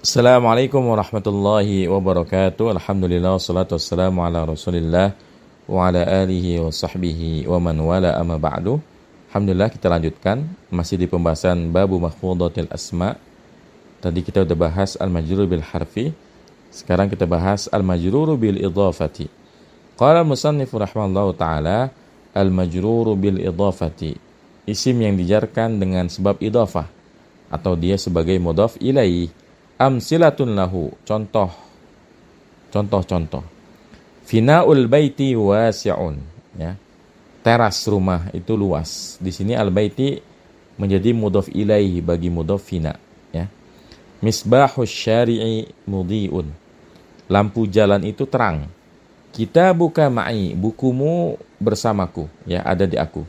Assalamualaikum warahmatullahi wabarakatuh. Alhamdulillah wassalatu wassalamu ala Rasulillah wa ala alihi wa sahbihi wa man wala amma ba'du. Alhamdulillah, kita lanjutkan masih di pembahasan babu mahfudhatil asma. Tadi kita udah bahas al-majrur bil harfi. Sekarang kita bahas al-majrur bil idhafati. Qala al-musannif rahimallahu taala al-majrur bil idhafati. Isim yang dijarkan dengan sebab idhafah atau dia sebagai mudhaf ilaih. Amsilatun lahu, contoh. Finaul baiti wasi'un, ya. Teras rumah itu luas. Di sini al baiti menjadi mudhaf ilaihi bagi mudhaf fina, ya. Misbahus syari'i mudhi'un. Lampu jalan itu terang. Kitabuka ma'i, bukumu bersamaku, ya, ada di aku.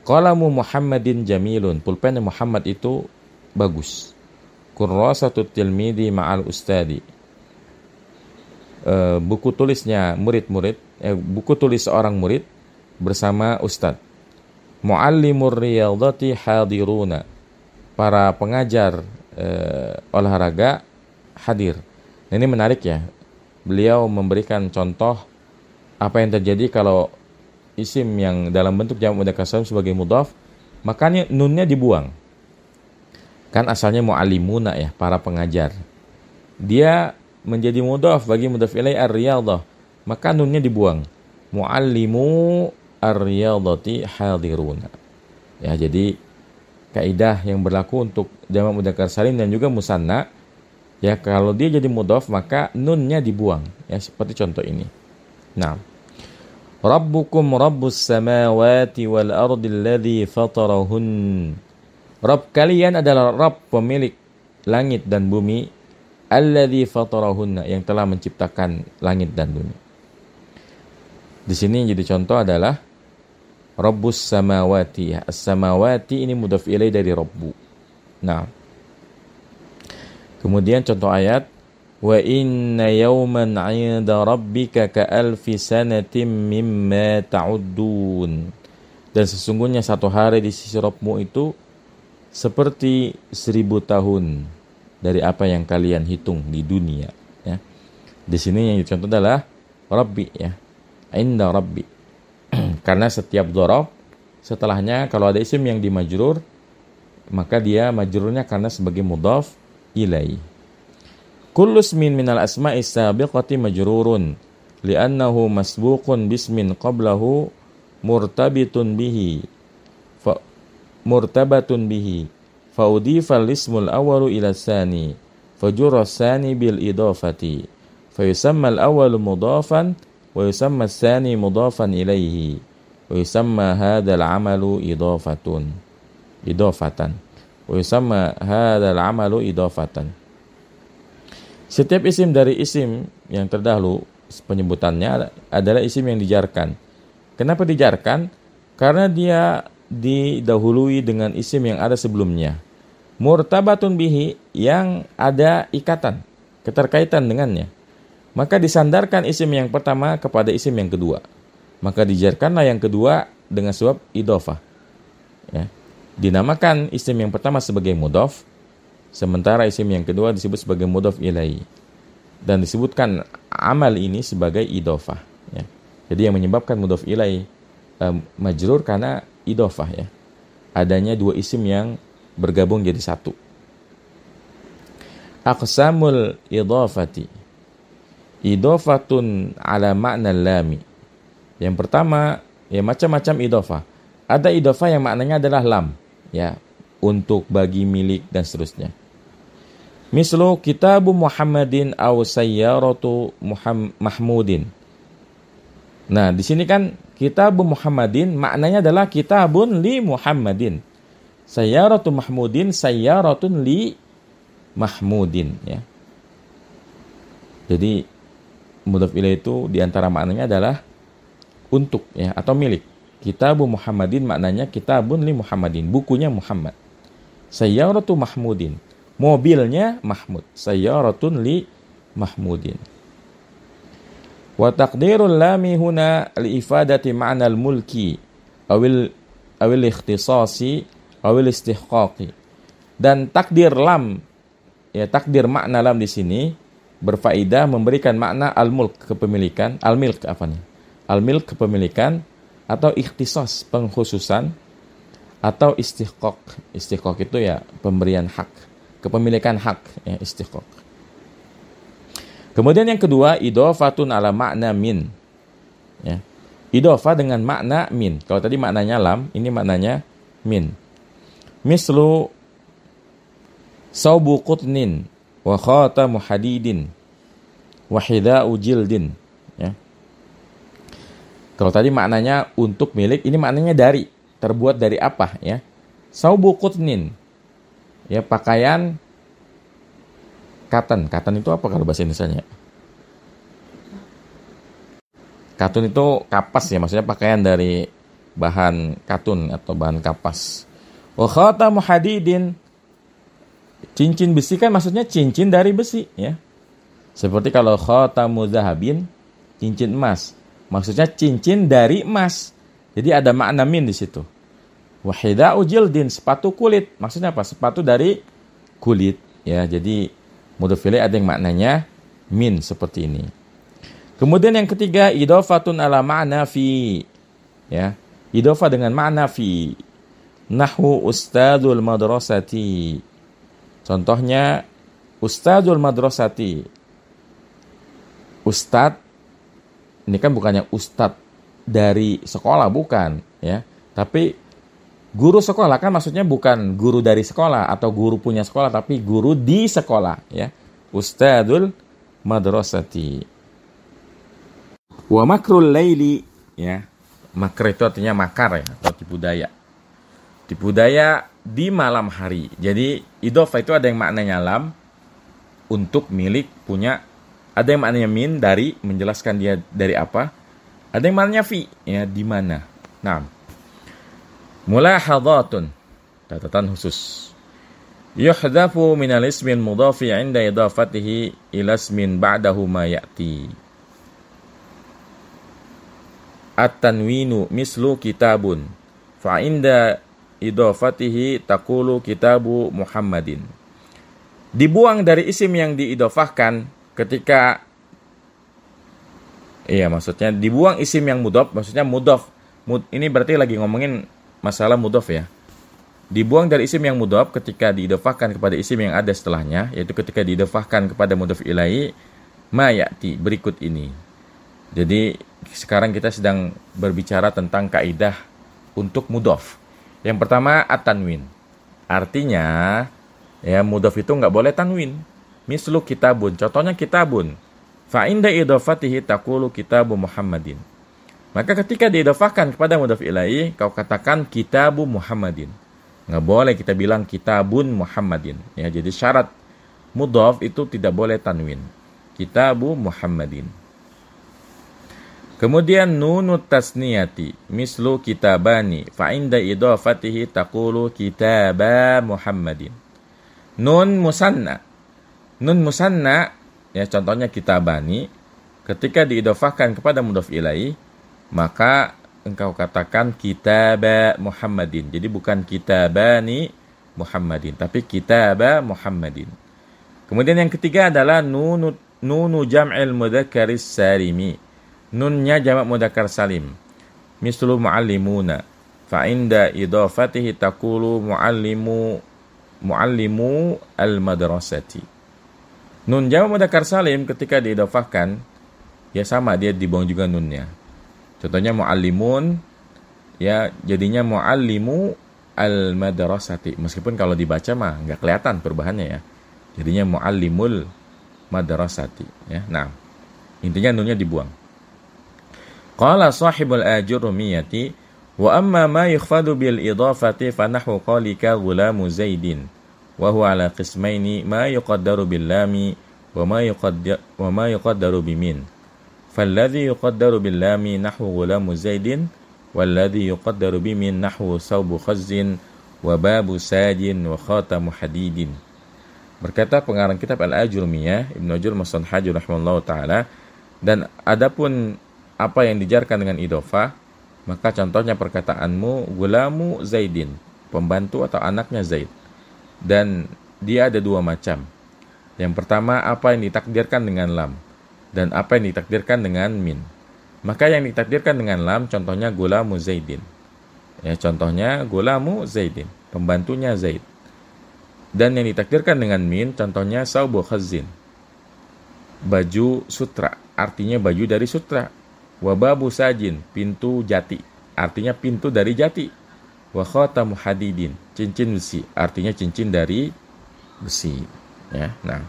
Qalamu Muhammadin jamilun, pulpen Muhammad itu bagus. Kurrasatut tilmidi ma'al ustadi. Buku tulisnya buku tulis seorang murid bersama ustad. Muallimur riyadhati hadiruna. Para pengajar olahraga hadir. Ini menarik, ya. Beliau memberikan contoh apa yang terjadi kalau isim yang dalam bentuk jamak mudzakkar salim sebagai mudhaf, makanya nunnya dibuang. Kan asalnya mu'allimuna, ya, para pengajar. Dia menjadi mudhaf bagi mudhaf ilaih ar-riyadhah, maka nunnya dibuang. Mu'allimu ar-riyadhati hadiruna. Ya, jadi kaidah yang berlaku untuk jamak mudzakkar salim dan juga musanna, ya, kalau dia jadi mudhaf maka nunnya dibuang, ya, seperti contoh ini. Nah, Rabbukum rabbus samawati wal ardi alladhi fatarahun. Rabb kalian adalah Rabb pemilik langit dan bumi, alladzi fatarahunna, yang telah menciptakan langit dan bumi. Di sini jadi contoh adalah Rabbus samawati. As-samawati ini mudhaf ilaih dari Rabbu. Nah, kemudian contoh ayat, wa inna yawman 'inda rabbika ka alfi sanatin mimma ta'uddun. Dan sesungguhnya satu hari di sisi Rabbmu itu seperti 1000 tahun dari apa yang kalian hitung di dunia, ya. Di sini yang dicontoh adalah Rabbi, ya. Inda Rabbi. Karena setiap dzaraf setelahnya kalau ada isim yang dimajrur, maka dia majrurnya karena sebagai mudhaf ilaih. Kullu ismin minal asma'is sabiqati majrurun li'annahu masbuqun bismin qablahu murtabitun bihi. Murtabatun bihi faudifal ismul awalu ila tsani fajurra tsani bil idafati fayusamma al awalu mudafan wa yusamma tsani mudafan ilaihi wa yusamma hadzal amalu idafatan wa yusamma hadzal amalu idafatan. Setiap isim dari isim yang terdahulu penyebutannya adalah isim yang dijarkan. Kenapa dijarkan? Karena dia didahului dengan isim yang ada sebelumnya. Murtabatun bihi, yang ada ikatan, keterkaitan dengannya. Maka disandarkan isim yang pertama kepada isim yang kedua. Maka dijarkanlah yang kedua dengan sebab idhofah. Ya. Dinamakan isim yang pertama sebagai mudhaf, sementara isim yang kedua disebut sebagai mudhaf ilaih. Dan disebutkan amal ini sebagai idhofah. Ya. Jadi yang menyebabkan mudhaf ilaih majrur karena idhofah, ya. Adanya dua isim yang bergabung jadi satu. Aqsamul idhafati. Idhafatun ala makna lami. Yang pertama, ya, macam-macam idhafah. Ada idhafah yang maknanya adalah lam, ya, untuk, bagi, milik dan seterusnya. Mislu kitabu Muhammadin aw sayyaratu Mahmudin. Nah, di sini kan Kitabu Muhammadin maknanya adalah kitabun li Muhammadin. Sayyaratu Mahmudin sayyaratun li Mahmudin, ya. Jadi mudhaf ilaih itu diantara maknanya adalah untuk, ya, atau milik. Kitabu Muhammadin maknanya kitabun li Muhammadin, bukunya Muhammad. Sayyaratu Mahmudin, mobilnya Mahmud. Sayyaratun li Mahmudin. Wa taqdirul lami huna li-ifadati ma'na al-mulki awil ikhtisasi awil istihqaqi. Dan takdir lam ya takdir makna lam di sini berfaedah memberikan makna al-mulk kepemilikan, al-milk apa nih? Al-milk kepemilikan atau ikhtisas pengkhususan atau istiqaq. Istiqaq itu ya pemberian hak, kepemilikan hak ya istiqaq. Kemudian yang kedua idhofatun ala makna min. Ya. Idhofah dengan makna min. Kalau tadi maknanya lam, ini maknanya min. Mislu saubu qutnin wa khatamu hadidin wa hidha'u jildin. Ya. Kalau tadi maknanya untuk milik, ini maknanya dari, terbuat dari apa ya? Saubu qutnin. Ya, pakaian katan. Katan itu apa kalau bahasa Indonesianya? Katun itu kapas ya, maksudnya pakaian dari bahan katun atau bahan kapas. Wa khatamu hadidin. Cincin besi kan maksudnya cincin dari besi ya. Seperti kalau khatamu zahabin, cincin emas. Maksudnya cincin dari emas. Jadi ada makna min di situ. Wa hidha'u jildin, sepatu kulit. Maksudnya apa? Sepatu dari kulit ya. Jadi mudhof ilaih ada yang maknanya min seperti ini. Kemudian yang ketiga idhofatun ala ma'na fi. Ya. Idhofah dengan makna fi. Nahwu ustadzul madrasati. Contohnya ustadzul madrasati. Ustadz ini kan bukannya ustadz dari sekolah, bukan ya. Tapi guru sekolah kan maksudnya bukan guru dari sekolah atau guru punya sekolah, tapi guru di sekolah ya. Ustadzul madrasati. Wa makrul laili ya. Makr itu artinya makar ya atau tipu daya. Tipu daya di malam hari. Jadi idhofah itu ada yang maknanya lam, untuk milik, punya. Ada yang maknanya min, dari, menjelaskan dia dari apa. Ada yang maknanya fi, ya di mana. Nah, mulahadhatun, catatan khusus. Yuhdhafu minal ismin mudhafi 'inda idhafatihi ila ismin ba'dahu ma ya'ti. At-tanwinu mislu kitabun, fa 'inda idhafatihi taqulu kitabu Muhammadin. Dibuang dari isim yang diidhafahkan ketika maksudnya dibuang isim yang mudhof, maksudnya mudhof. Ini berarti lagi ngomongin masalah mudhof ya. Dibuang dari isim yang mudhof ketika diidhafahkan kepada isim yang ada setelahnya, yaitu ketika diidhafahkan kepada mudhof ilaih, ma ya'ti, berikut ini. Jadi sekarang kita sedang berbicara tentang kaidah untuk mudhof. Yang pertama at-tanwin. Artinya ya mudhof itu enggak boleh tanwin. Mislu kitabun, contohnya kitabun. Fa inda idhafatihi taqulu kitabu Muhammadin. Maka ketika diidhafahkan kepada mudhof ilaih, kau katakan kitabu Muhammadin. Enggak boleh kita bilang kitabun Muhammadin. Ya, jadi syarat mudhof itu tidak boleh tanwin. Kitabu Muhammadin. Kemudian nunut tasniyati mislu kitabani fa inda idhafatihi taqulu kitaba Muhammadin. Nun musanna. Nun musanna ya contohnya kitabani, ketika diidhafahkan kepada mudhof ilaih, maka engkau katakan kitaba Muhammadin. Jadi bukan kitabani Muhammadin, tapi kitaba Muhammadin. Kemudian yang ketiga adalah nunu jam'il mudzakkharis salimi. Nunnya jamak mudzakkar salim. Mislu muallimuna. Fa inda idhafatihi taqulu muallimu al-madrasati. Nun jamak mudzakkar salim ketika diidhafahkan ya sama, dia dibuang juga nunnya. Contohnya muallimun ya jadinya muallimu al-madrasati. Meskipun kalau dibaca mah enggak kelihatan perubahannya ya. Jadinya muallimul madrasati ya. Nah, intinya nunnya dibuang. Qala sahibul ajurumiyati wa amma ma yukhfadu bil idhafati fa nahwu qalika ghulamu zaidin. Wa huwa ala qismaini ma yuqaddaru bil lami wa ma yuqaddaru bimin. Falladhi yuqaddaru bil lami nahwu ghulamu zaidin walladhi yuqaddaru bimin nahwu saubu khazzin wa babu sajin wa khatamu hadidin. Berkata pengarang kitab Al-Ajurumiyah Ibnu Ajur Masanhaj rahimahullah taala, dan adapun apa yang dijarkan dengan idhofah, maka contohnya perkataanmu gulamu zaidin, pembantu atau anaknya Zaid. Dan dia ada dua macam. Yang pertama, apa yang ditakdirkan dengan lam dan apa yang ditakdirkan dengan min. Maka yang ditakdirkan dengan lam contohnya gulamu Zaidin. Ya, contohnya gulamu Zaidin, pembantunya Zaid. Dan yang ditakdirkan dengan min contohnya saubu khazin, baju sutra, artinya baju dari sutra. Wababu sajin, pintu jati, artinya pintu dari jati. Wa khatamu hadidin, cincin besi, artinya cincin dari besi. Ya, nah.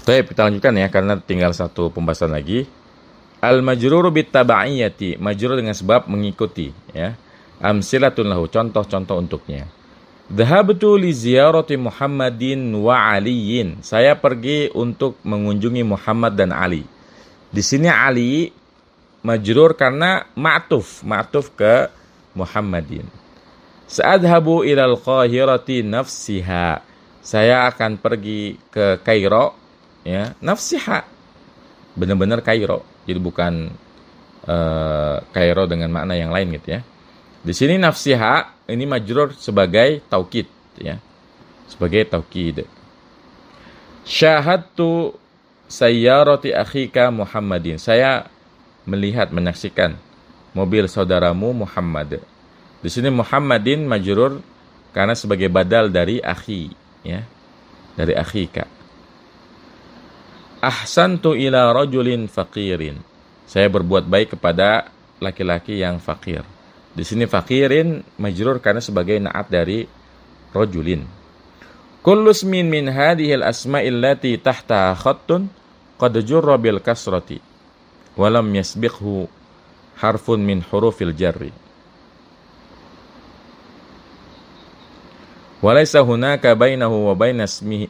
Baik, kita lanjutkan ya karena tinggal satu pembahasan lagi. Al-majruru bit-tabaiyati, majrur dengan sebab mengikuti, ya. Amsilatun lahu, contoh-contoh untuknya. Dhahabtu li ziyarati Muhammadin wa Aliyin. Saya pergi untuk mengunjungi Muhammad dan Ali. Di sini Ali majrur karena ma'tuf ke Muhammadin. Sa'adhabu ilal Qahirati nafsiha. Saya akan pergi ke Kairo, ya, nafsiha. Benar-benar Kairo. Jadi bukan Kairo dengan makna yang lain gitu ya. Di sini nafsiha ini majrur sebagai taukid, ya. Sebagai taukid. Syahadtu sayyarati akhika Muhammadin. Saya melihat, menyaksikan mobil saudaramu Muhammad. Di sini Muhammadin majrur karena sebagai badal dari akhi, ya. Dari akhika. Ahsantu ila rajulin faqirin. Saya berbuat baik kepada laki-laki yang fakir. Di sini faqirin majrur karena sebagai na'at dari rajulin. Kullu ismin min hadhihi al-asma'i allati tahtaha khattun qad jurra bil kasrati wa lam yasbiqhu harfun min hurufil jarri. Wa laysa hunaka bainahu wa baina ismihi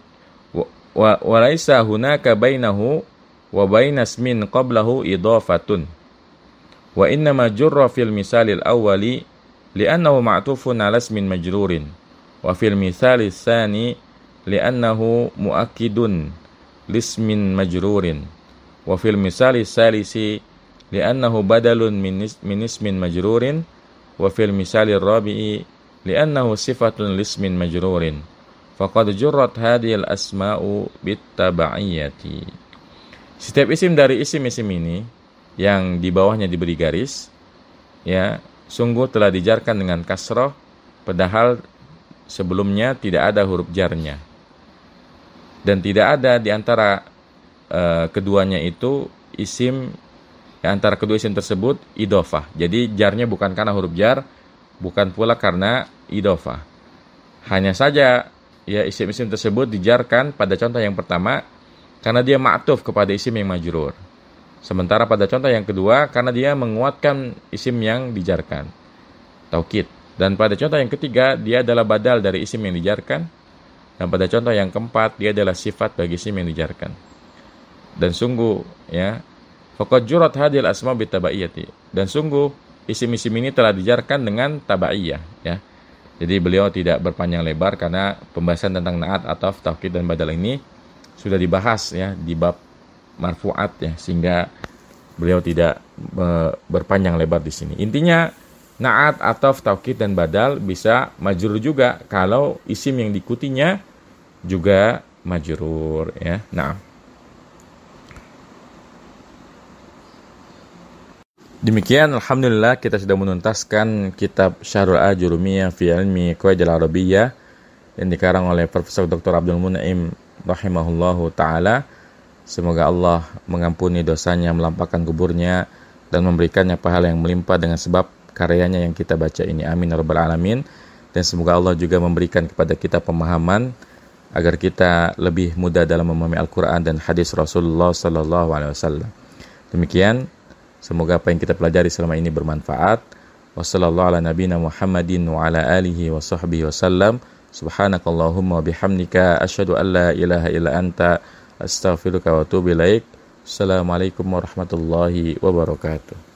walaysa hunaka bainahu wa baina ismin qablahu idafatun wa innama jurra fil misalil awwali li'annahu ma'tufun 'ala ismin majrurin wa fil misalis tsani li'annahu muakkidun lismin majrurin wa fil misalis tsalisi li'annahu badalun min ismin majrurin wa fil misalir rabi'i li'annahu sifatun lismin majrurin. Faqad jurrat hadhil asma'u bit-tabaiyati. Setiap isim dari isim-isim ini yang di bawahnya diberi garis, ya, sungguh telah dijarkan dengan kasrah padahal sebelumnya tidak ada huruf jarnya. Dan tidak ada di antara keduanya itu isim, antara kedua isim tersebut idhofah. Jadi jarnya bukan karena huruf jar, bukan pula karena idhofah. Hanya saja ya isim-isim tersebut dijarkan pada contoh yang pertama karena dia ma'tuf kepada isim yang majrur. Sementara pada contoh yang kedua karena dia menguatkan isim yang dijarkan, taukid. Dan pada contoh yang ketiga dia adalah badal dari isim yang dijarkan. Dan pada contoh yang keempat dia adalah sifat bagi isim yang dijarkan. Dan sungguh ya, faqad jurat hadhil asma bitabaiyati. Dan sungguh isim-isim ini telah dijarkan dengan tabaiyah, ya. Jadi beliau tidak berpanjang lebar karena pembahasan tentang na'at, ataf, taukid dan badal ini sudah dibahas ya di bab marfu'at ya, sehingga beliau tidak berpanjang lebar di sini. Intinya na'at, ataf, taukid dan badal bisa majrur juga kalau isim yang diikutinya juga majrur ya. Nah, demikian alhamdulillah kita sudah menuntaskan kitab Syarhul Ajurumiyah fi Ilmi Qawaidil Arabiyyah yang dikarang oleh Profesor Dr. Abdul Mun'im rahimahullahu taala. Semoga Allah mengampuni dosanya, melampaukan kuburnya dan memberikannya pahala yang melimpah dengan sebab karyanya yang kita baca ini. Amin ya rabbal alamin. Dan semoga Allah juga memberikan kepada kita pemahaman agar kita lebih mudah dalam memahami Al-Qur'an dan hadis Rasulullah sallallahu alaihi wasallam. Demikian, semoga apa yang kita pelajari selama ini bermanfaat. Wassallallahu ala nabiyina Muhammadin wa ala alihi wa sahbihi wasallam. Subhanakallahumma wa bihamdika asyhadu an la ilaha illa anta astaghfiruka wa atubu ilaik. Assalamualaikum warahmatullahi wabarakatuh.